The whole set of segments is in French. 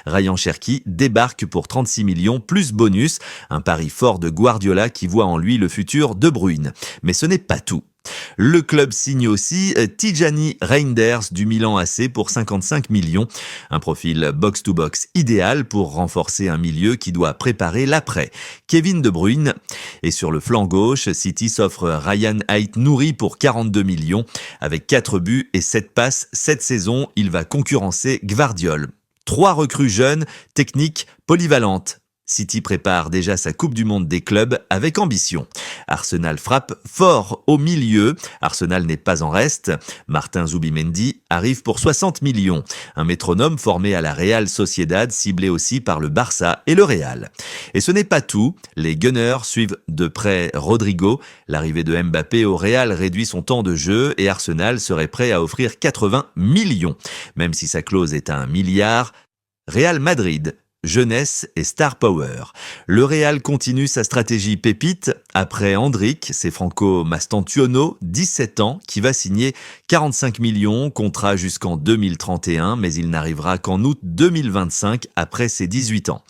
Ryan Cherki débarque pour 36 millions plus bonus, un pari fort de Guardiola qui voit en lui le futur De Bruyne. Mais ce n'est pas tout. Le club signe aussi Tijani Reinders du Milan AC pour 55 millions. Un profil box-to-box idéal pour renforcer un milieu qui doit préparer l'après. Kevin De Bruyne. Et sur le flanc gauche, City s'offre Ryan Aït-Nouri pour 42 millions. Avec 4 buts et 7 passes cette saison, il va concurrencer Gvardiol. 3 recrues jeunes, techniques, polyvalentes. City prépare déjà sa Coupe du Monde des clubs avec ambition. Arsenal frappe fort au milieu. Arsenal n'est pas en reste. Martin Zubimendi arrive pour 60 millions. Un métronome formé à la Real Sociedad, ciblé aussi par le Barça et le Real. Et ce n'est pas tout. Les Gunners suivent de près Rodrigo. L'arrivée de Mbappé au Real réduit son temps de jeu et Arsenal serait prêt à offrir 80 millions. Même si sa clause est à 1 milliard, Real Madrid jeunesse et star power. Le Real continue sa stratégie pépite. Après Endrick, c'est Franco Mastantuono, 17 ans, qui va signer 45 millions, contrat jusqu'en 2031, mais il n'arrivera qu'en août 2025, après ses 18 ans.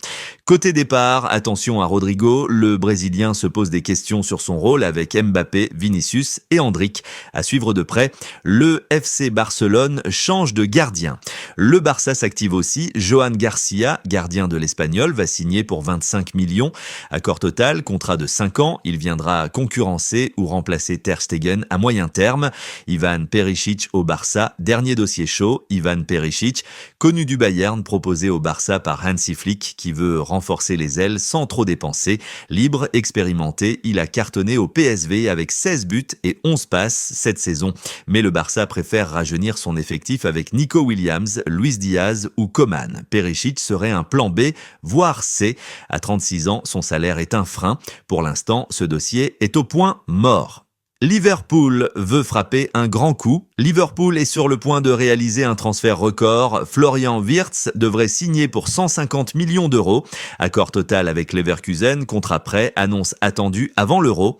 Côté départ, attention à Rodrigo, le Brésilien se pose des questions sur son rôle avec Mbappé, Vinicius et Endrick. À suivre de près, le FC Barcelone change de gardien. Le Barça s'active aussi, Johan Garcia, gardien de l'Espagnol, va signer pour 25 millions. Accord total, contrat de 5 ans, il viendra concurrencer ou remplacer Ter Stegen à moyen terme. Ivan Perisic au Barça, dernier dossier chaud, Ivan Perisic, connu du Bayern, proposé au Barça par Hansi Flick qui veut renforcer les ailes sans trop dépenser. Libre, expérimenté, il a cartonné au PSV avec 16 buts et 11 passes cette saison. Mais le Barça préfère rajeunir son effectif avec Nico Williams, Luis Diaz ou Coman. Perisic serait un plan B, voire C. À 36 ans, son salaire est un frein. Pour l'instant, ce dossier est au point mort. Liverpool veut frapper un grand coup. Liverpool est sur le point de réaliser un transfert record. Florian Wirtz devrait signer pour 150 millions d'euros. Accord total avec Leverkusen, contrat prêt, annonce attendue avant l'Euro.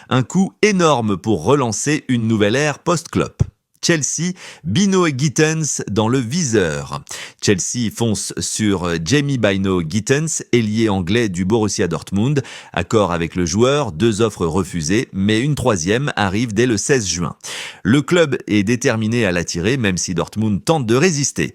Un coup énorme pour relancer une nouvelle ère post-Klopp. Chelsea, Bino Gittens dans le viseur. Chelsea fonce sur Jamie Bino Gittens, ailier anglais du Borussia Dortmund. Accord avec le joueur, 2 offres refusées, mais une 3e arrive dès le 16 juin. Le club est déterminé à l'attirer, même si Dortmund tente de résister.